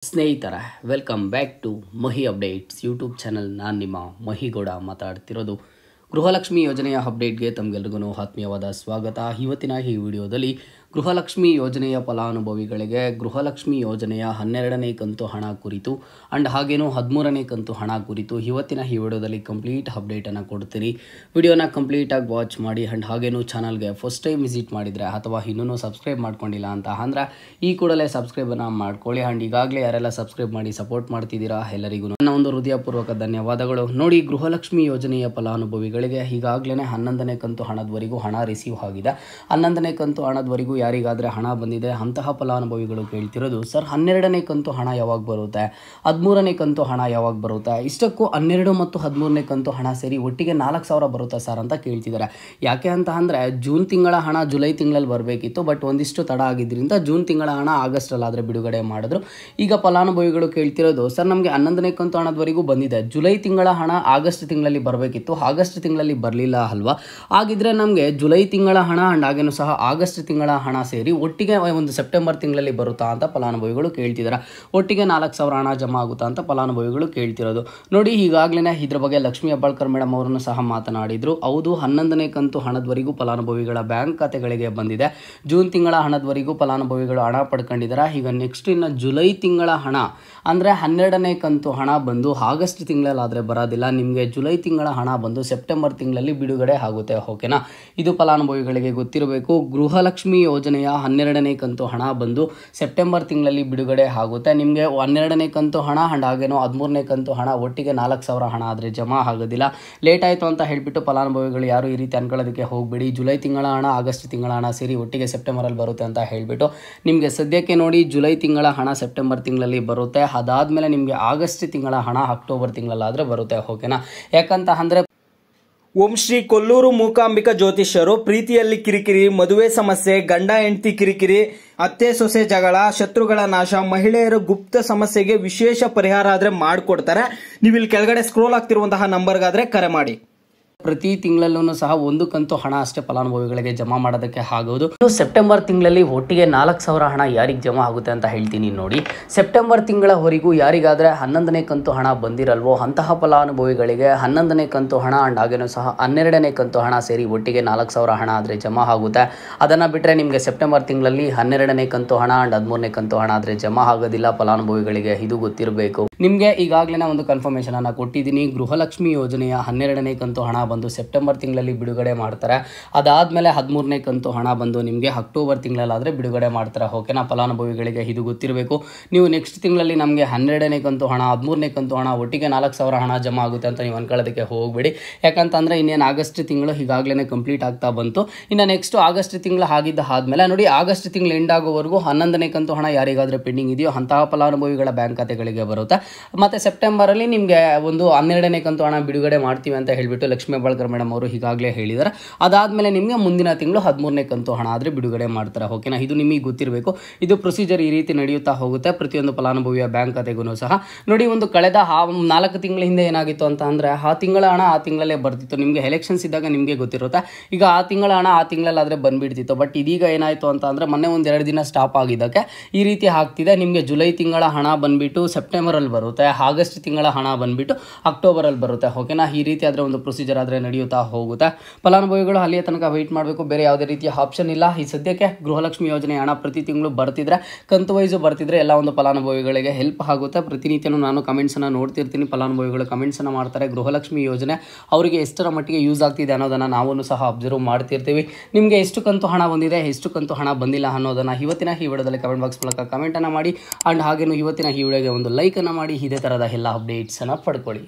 ಸ್ನೇಹಿತರ welcome back to Mahi updates YouTube channel. ನಾನು ನಿಮ್ಮ ಮಹಿಗೌಡ ಮಾತಾಡ್ತಿರೋದು. ಗೃಹಲಕ್ಷ್ಮಿ ಯೋಜನೆಯ ಅಪ್ಡೇಟ್ಗೆ ತಮಗೆಲ್ಲರಿಗೂ ಆತ್ಮೀಯವಾದ ಸ್ವಾಗತ. ಇವತ್ತಿನ ಈ ವಿಡಿಯೋದಲ್ಲಿ ಗೃಹಲಕ್ಷ್ಮಿ ಯೋಜನೆಯ ಫಲಾನುಭವಿಗಳಿಗೆ ಗೃಹಲಕ್ಷ್ಮಿ ಯೋಜನೆಯ 12ನೇ ಕಂತು ಹಣ ಕುರಿತು ಆ್ಯಂಡ್ ಹಾಗೇನು 13ನೇ ಕಂತು ಹಣ ಕುರಿತು ಇವತ್ತಿನ ಈ ವಿಡಿಯೋದಲ್ಲಿ ಕಂಪ್ಲೀಟ್ ಅಪ್ಡೇಟನ್ನು ಕೊಡ್ತೀನಿ. ವಿಡಿಯೋನ ಕಂಪ್ಲೀಟಾಗಿ ವಾಚ್ ಮಾಡಿ ಆ್ಯಂಡ್ ಹಾಗೇನು ಚಾನಲ್ಗೆ ಫಸ್ಟ್ ಟೈಮ್ ವಿಸಿಟ್ ಮಾಡಿದರೆ ಅಥವಾ ಇನ್ನೂ ಸಬ್ಸ್ಕ್ರೈಬ್ ಮಾಡ್ಕೊಂಡಿಲ್ಲ ಅಂತ ಅಂದರೆ ಈ ಕೂಡಲೇ ಸಬ್ಸ್ಕ್ರೈಬನ್ನು ಮಾಡ್ಕೊಳ್ಳಿ. ಆ್ಯಂಡ್ ಈಗಾಗಲೇ ಯಾರೆಲ್ಲ ಸಬ್ಸ್ಕ್ರೈಬ್ ಮಾಡಿ ಸಪೋರ್ಟ್ ಮಾಡ್ತಿದ್ದೀರಾ ಎಲ್ಲರಿಗೂ ನನ್ನ ಒಂದು ಹೃದಯಪೂರ್ವಕ ಧನ್ಯವಾದಗಳು. ನೋಡಿ, ಗೃಹಲಕ್ಷ್ಮಿ ಯೋಜನೆಯ ಫಲಾನುಭವಿಗಳಿಗೆ ಈಗಾಗಲೇ 11ನೇ ಕಂತು ಹಣದವರೆಗೂ ಹಣ ರಿಸೀವ್ ಆಗಿದೆ. 11ನೇ ಕಂತು ಹಣದವರೆಗೂ ಯಾರಿಗಾದರೆ ಹಣ ಬಂದಿದೆ ಅಂತಹ ಫಲಾನುಭವಿಗಳು ಕೇಳ್ತಿರೋದು, ಸರ್ 12ನೇ ಕಂತು ಹಣ ಯಾವಾಗ ಬರುತ್ತೆ, 13ನೇ ಕಂತು ಹಣ ಯಾವಾಗ ಬರುತ್ತೆ, ಇಷ್ಟಕ್ಕೂ 12 ಮತ್ತು 13ನೇ ಕಂತು ಹಣ ಸೇರಿ ಒಟ್ಟಿಗೆ 4,000 ಬರುತ್ತೆ ಸರ್ ಅಂತ ಕೇಳ್ತಿದ್ದಾರೆ. ಯಾಕೆ ಅಂತ ಅಂದರೆ ಜೂನ್ ತಿಂಗಳ ಹಣ ಜುಲೈ ತಿಂಗಳಲ್ಲಿ ಬರಬೇಕಿತ್ತು, ಬಟ್ ಒಂದಿಷ್ಟು ತಡ ಆಗಿದ್ದರಿಂದ ಜೂನ್ ತಿಂಗಳ ಹಣ ಆಗಸ್ಟಲ್ಲಾದರೆ ಬಿಡುಗಡೆ ಮಾಡಿದ್ರು. ಈಗ ಫಲಾನುಭವಿಗಳು ಕೇಳ್ತಿರೋದು, ಸರ್ ನಮಗೆ 11ನೇ ಕಂತು ಹಣದವರೆಗೂ ಬಂದಿದೆ, ಜುಲೈ ತಿಂಗಳ ಹಣ ಆಗಸ್ಟ್ ತಿಂಗಳಲ್ಲಿ ಬರಬೇಕಿತ್ತು, ಆಗಸ್ಟ್ ತಿಂಗಳಲ್ಲಿ ಬರಲಿಲ್ಲ ಅಲ್ವಾ, ಹಾಗಿದ್ರೆ ನಮಗೆ ಜುಲೈ ತಿಂಗಳ ಹಣ ಆ್ಯಂಡ್ ಹಾಗೇನು ಸಹ ಆಗಸ್ಟ್ ತಿಂಗಳ ಹಣ ಸೇರಿ ಒಟ್ಟಿಗೆ ಒಂದು ಸೆಪ್ಟೆಂಬರ್ ತಿಂಗಳಲ್ಲಿ ಬರುತ್ತಾ ಅಂತ ಫಲಾನುಭವಿಗಳು ಕೇಳ್ತಿದ್ದಾರೆ. ಒಟ್ಟಿಗೆ 4,000 ಹಣ ಜಮಾ ಆಗುತ್ತಾ ಅಂತ ಫಲಾನುಭವಿಗಳು ಕೇಳ್ತಿರೋದು. ನೋಡಿ, ಈಗಾಗಲೇ ಇದ್ರ ಬಗ್ಗೆ ಲಕ್ಷ್ಮೀ ಹೆಬ್ಬಾಳ್ಕರ್ ಮೇಡಮ್ ಅವರನ್ನು ಸಹ ಮಾತನಾಡಿದ್ರು. ಹೌದು, 11ನೇ ಕಂತು ಹಣದವರೆಗೂ ಫಲಾನುಭವಿಗಳ ಬ್ಯಾಂಕ್ ಖಾತೆಗಳಿಗೆ ಬಂದಿದೆ. ಜೂನ್ ತಿಂಗಳ ಹಣದವರೆಗೂ ಫಲಾನುಭವಿಗಳು ಹಣ ಪಡ್ಕೊಂಡಿದ್ದಾರೆ. ಈಗ ನೆಕ್ಸ್ಟ್ ಇನ್ನು ಜುಲೈ ತಿಂಗಳ ಹಣ ಅಂದರೆ 12ನೇ ಕಂತು ಹಣ ಬಂದು ಆಗಸ್ಟ್ ತಿಂಗಳಲ್ಲಾದರೆ ಬರೋದಿಲ್ಲ, ನಿಮಗೆ ಜುಲೈ ತಿಂಗಳ ಹಣ ಬಂದು ಸೆಪ್ಟೆಂಬರ್ ತಿಂಗಳಲ್ಲಿ ಬಿಡುಗಡೆ ಆಗುತ್ತೆ. ಓಕೆನಾ, ಇದು ಫಲಾನುಭವಿಗಳಿಗೆ ಗೊತ್ತಿರಬೇಕು. ಗೃಹಲಕ್ಷ್ಮಿ ಯೋಜನೆಯ 12ನೇ ಕಂತು ಹಣ ಬಂದು ಸೆಪ್ಟೆಂಬರ್ ತಿಂಗಳಲ್ಲಿ ಬಿಡುಗಡೆ ಆಗುತ್ತೆ. ನಿಮಗೆ 12ನೇ ಕಂತು ಹಣ ಆ್ಯಂಡ್ ಹಾಗೇನೋ 13ನೇ ಕಂತು ಹಣ ಒಟ್ಟಿಗೆ 4,000 ಹಣ ಆದರೆ ಜಮಾ ಆಗೋದಿಲ್ಲ. ಲೇಟ್ ಆಯಿತು ಅಂತ ಹೇಳಿಬಿಟ್ಟು ಫಲಾನುಭವಿಗಳು ಯಾರು ಈ ರೀತಿ ಅನ್ಕೊಳ್ಳೋದಕ್ಕೆ ಹೋಗಬೇಡಿ. ಜುಲೈ ತಿಂಗಳ ಹಣ ಆಗಸ್ಟ್ ತಿಂಗಳ ಹಣ ಸೇರಿ ಒಟ್ಟಿಗೆ ಸೆಪ್ಟೆಂಬರಲ್ಲಿ ಬರುತ್ತೆ ಅಂತ ಹೇಳಿಬಿಟ್ಟು ನಿಮಗೆ ಸದ್ಯಕ್ಕೆ ನೋಡಿ ಜುಲೈ ತಿಂಗಳ ಹಣ ಸೆಪ್ಟೆಂಬರ್ ತಿಂಗಳಲ್ಲಿ ಬರುತ್ತೆ. ಅದಾದಮೇಲೆ ನಿಮಗೆ ಆಗಸ್ಟ್ ತಿಂಗಳ ಹಣ ಅಕ್ಟೋಬರ್ ತಿಂಗಳಲ್ಲಾದರೆ ಬರುತ್ತೆ. ಓಕೆನಾ, ಯಾಕಂತ ಅಂದರೆ ಓಂ ಶ್ರೀ ಕೊಲ್ಲೂರು ಮೂಕಾಂಬಿಕಾ ಜ್ಯೋತಿಷ್ಯರು ಪ್ರೀತಿಯಲ್ಲಿ ಕಿರಿಕಿರಿ, ಮದುವೆ ಸಮಸ್ಯೆ, ಗಂಡ ಹೆಂಡತಿ ಕಿರಿಕಿರಿ, ಅತ್ತೆ ಸೊಸೆ ಜಗಳ, ಶತ್ರುಗಳ ನಾಶ, ಮಹಿಳೆಯರ ಗುಪ್ತ ಸಮಸ್ಯೆಗೆ ವಿಶೇಷ ಪರಿಹಾರ ಆದ್ರೆ ಮಾಡಿಕೊಡ್ತಾರೆ. ನೀವು ಇಲ್ಲಿ ಕೆಳಗಡೆ ಸ್ಕ್ರೋಲ್ ಆಗ್ತಿರುವಂತಹ ನಂಬರ್ಗಾದ್ರೆ ಕರೆ ಮಾಡಿ. ಪ್ರತಿ ತಿಂಗಳಲ್ಲೂ ಸಹ ಒಂದು ಕಂತು ಹಣ ಅಷ್ಟೇ ಫಲಾನುಭವಿಗಳಿಗೆ ಜಮಾ ಮಾಡೋದಕ್ಕೆ ಆಗೋದು. ಸೆಪ್ಟೆಂಬರ್ ತಿಂಗಳಲ್ಲಿ ಒಟ್ಟಿಗೆ 4,000 ಹಣ ಯಾರಿಗೆ ಜಮಾ ಆಗುತ್ತೆ ಅಂತ ಹೇಳ್ತೀನಿ ನೋಡಿ. ಸೆಪ್ಟೆಂಬರ್ ತಿಂಗಳವರೆಗೂ ಯಾರಿಗಾದರೆ 11ನೇ ಕಂತು ಹಣ ಬಂದಿರಲ್ವೋ ಅಂತಹ ಫಲಾನುಭವಿಗಳಿಗೆ 11ನೇ ಕಂತು ಹಣ ಆ್ಯಂಡ್ ಹಾಗೇನೂ ಸಹ 12ನೇ ಕಂತು ಹಣ ಸೇರಿ ಒಟ್ಟಿಗೆ 4,000 ಹಣ ಆದರೆ ಜಮಾ ಆಗುತ್ತೆ. ಅದನ್ನು ಬಿಟ್ಟರೆ ನಿಮಗೆ ಸೆಪ್ಟೆಂಬರ್ ತಿಂಗಳಲ್ಲಿ 12ನೇ ಕಂತು ಹಣ ಆ್ಯಂಡ್ 13ನೇ ಕಂತು ಹಣ ಆದರೆ ಜಮಾ ಆಗೋದಿಲ್ಲ. ಫಲಾನುಭವಿಗಳಿಗೆ ಇದು ಗೊತ್ತಿರಬೇಕು. ನಿಮಗೆ ಈಗಾಗಲೇ ಒಂದು ಕನ್ಫರ್ಮೇಷನ್ ಅನ್ನು ಕೊಟ್ಟಿದ್ದೀನಿ. ಗೃಹಲಕ್ಷ್ಮಿ ಯೋಜನೆಯ 12ನೇ ಕಂತು ಹಣ ಬಂದು ಸೆಪ್ಟೆಂಬರ್ ತಿಂಗಳಲ್ಲಿ ಬಿಡುಗಡೆ ಮಾಡ್ತಾರೆ. ಅದಾದಮೇಲೆ 13ನೇ ಕಂತು ಹಣ ಬಂದು ನಿಮಗೆ ಅಕ್ಟೋಬರ್ ತಿಂಗಳಲ್ಲಾದರೆ ಬಿಡುಗಡೆ ಮಾಡ್ತಾರೆ. ಓಕೆನಾ, ಫಲಾನುಭವಿಗಳಿಗೆ ಇದು ಗೊತ್ತಿರಬೇಕು. ನೀವು ನೆಕ್ಸ್ಟ್ ತಿಂಗಳಲ್ಲಿ ನಮಗೆ 12ನೇ ಕಂತು ಹಣ 13ನೇ ಕಂತು ಹಣ ಒಟ್ಟಿಗೆ 4,000 ಹಣ ಜಮಾ ಆಗುತ್ತೆ ಅಂತ ನೀವು ಅನ್ಕೊಳ್ಳೋದಕ್ಕೆ ಹೋಗಬೇಡಿ. ಯಾಕಂತಂದರೆ ಇನ್ನೇನು ಆಗಸ್ಟ್ ತಿಂಗಳು ಈಗಾಗಲೇ ಕಂಪ್ಲೀಟ್ ಆಗ್ತಾ ಬಂತು. ಇನ್ನು ನೆಕ್ಸ್ಟ್ ಆಗಸ್ಟ್ ತಿಂಗಳು ಆಗಿದ್ದ ಆದಮೇಲೆ ನೋಡಿ ಆಗಸ್ಟ್ ತಿಂಗಳು ಎಂಡ್ ಆಗೋವರೆಗೂ 11ನೇ ಕಂತು ಹಣ ಯಾರಿಗಾದರೆ ಪೆಂಡಿಂಗ್ ಇದೆಯೋ ಅಂತಹ ಫಲಾನುಭವಿಗಳ ಬ್ಯಾಂಕ್ ಖಾತೆಗಳಿಗೆ ಬರುತ್ತೆ. ಮತ್ತು ಸೆಪ್ಟೆಂಬರಲ್ಲಿ ನಿಮಗೆ ಒಂದು 12ನೇ ಕಂತು ಹಣ ಬಿಡುಗಡೆ ಮಾಡ್ತೀವಿ ಅಂತ ಹೇಳಿಬಿಟ್ಟು ಲಕ್ಷ್ಮೀ ಹೆಬ್ಬಾಳ್ಕರ್ ಮೇಡಮ್ ಅವರು ಈಗಾಗಲೇ ಹೇಳಿದ್ದಾರೆ. ಅದಾದಮೇಲೆ ನಿಮಗೆ ಮುಂದಿನ ತಿಂಗಳು 13ನೇ ಕಂತು ಹಣ ಆದರೆ ಬಿಡುಗಡೆ ಮಾಡ್ತಾರೆ. ಓಕೆನಾ, ಇದು ನಿಮಗೆ ಗೊತ್ತಿರಬೇಕು. ಇದು ಪ್ರೊಸೀಜರ್ ಈ ರೀತಿ ನಡೆಯುತ್ತಾ ಹೋಗುತ್ತೆ ಪ್ರತಿಯೊಂದು ಫಲಾನುಭವಿಯ ಬ್ಯಾಂಕ್ ಖಾತೆಗೂ ಸಹ. ನೋಡಿ, ಒಂದು ಕಳೆದ 4 ತಿಂಗಳ ಹಿಂದೆ ಏನಾಗಿತ್ತು ಅಂತ ಅಂದರೆ ಆ ತಿಂಗಳ ಹಣ ಆ ತಿಂಗಳಲ್ಲೇ ಬರ್ತಿತ್ತು. ನಿಮಗೆ ಎಲೆಕ್ಷನ್ಸ್ ಇದ್ದಾಗ ನಿಮಗೆ ಗೊತ್ತಿರುತ್ತೆ. ಈಗ ಆ ತಿಂಗಳ ಹಣ ಆ ತಿಂಗಳಲ್ಲಾದರೆ ಬಂದುಬಿಡ್ತಿತ್ತು. ಬಟ್ ಇದೀಗ ಏನಾಯಿತು ಅಂತ ಅಂದರೆ ಮೊನ್ನೆ ಒಂದು 2 ದಿನ ಸ್ಟಾಪ್ ಆಗಿದ್ದಕ್ಕೆ ಈ ರೀತಿ ಆಗ್ತಿದೆ. ನಿಮಗೆ ಜುಲೈ ತಿಂಗಳ ಹಣ ಬಂದುಬಿಟ್ಟು ಸೆಪ್ಟೆಂಬರಲ್ಲಿ ಬರುತ್ತೆ, ಆಗಸ್ಟ್ ತಿಂಗಳ ಹಣ ಬಂದುಬಿಟ್ಟು ಅಕ್ಟೋಬರಲ್ಲಿ ಬರುತ್ತೆ. ಓಕೆನಾ, ಈ ರೀತಿ ಆದರೆ ಒಂದು ಪ್ರೊಸೀಜರ್ ಆದರೆ ನಡೆಯುತ್ತಾ ಹೋಗುತ್ತೆ. ಫಲಾನುಭವಿಗಳು ಅಲ್ಲಿಯ ತನಕ ವೆಯ್ಟ್ ಮಾಡಬೇಕು, ಬೇರೆ ಯಾವುದೇ ರೀತಿಯ ಆಪ್ಷನ್ ಇಲ್ಲ. ಈ ಸದ್ಯಕ್ಕೆ ಗೃಹಲಕ್ಷ್ಮಿ ಯೋಜನೆ ಹಣ ಪ್ರತಿ ತಿಂಗಳು ಬರ್ತಿದ್ರೆ ಕಂತು ವೈಸು ಬರ್ತಿದ್ರೆ ಎಲ್ಲ ಒಂದು ಫಲಾನುಭವಿಗಳಿಗೆ ಹೆಲ್ಪ್ ಆಗುತ್ತೆ. ಪ್ರತಿನಿತ್ಯನೂ ನಾನು ಕಮೆಂಟ್ಸನ್ನು ನೋಡ್ತಿರ್ತೀನಿ. ಫಲಾನುಭವಿಗಳು ಕಮೆಂಟ್ಸನ್ನು ಮಾಡ್ತಾರೆ. ಗೃಹಲಕ್ಷ್ಮಿ ಯೋಜನೆ ಅವರಿಗೆ ಎಷ್ಟರ ಮಟ್ಟಿಗೆ ಯೂಸ್ ಆಗ್ತಿದೆ ಅನ್ನೋದನ್ನು ನಾವು ಸಹ ಅಬ್ಸರ್ವ್ ಮಾಡ್ತಿರ್ತೀವಿ. ನಿಮಗೆ ಎಷ್ಟು ಕಂತು ಹಣ ಬಂದಿದೆ, ಎಷ್ಟು ಕಂತು ಹಣ ಬಂದಿಲ್ಲ ಅನ್ನೋದನ್ನು ಇವತ್ತಿನ ಈ ವಿಡಿಯೋದಲ್ಲಿ ಕಮೆಂಟ್ ಬಾಕ್ಸ್ ಮೂಲಕ ಕಮೆಂಟನ್ನು ಮಾಡಿ. ಆ್ಯಂಡ್ ಹಾಗೇನು ಇವತ್ತಿನ ಈ ವಿಡಿಯೋಗೆ ಒಂದು ಲೈಕನ್ನು ಮಾಡಿ. ಇದೇ ಥರದ ಎಲ್ಲ ಅಪ್ಡೇಟ್ಸನ್ನು ಪಡ್ಕೊಳ್ಳಿ.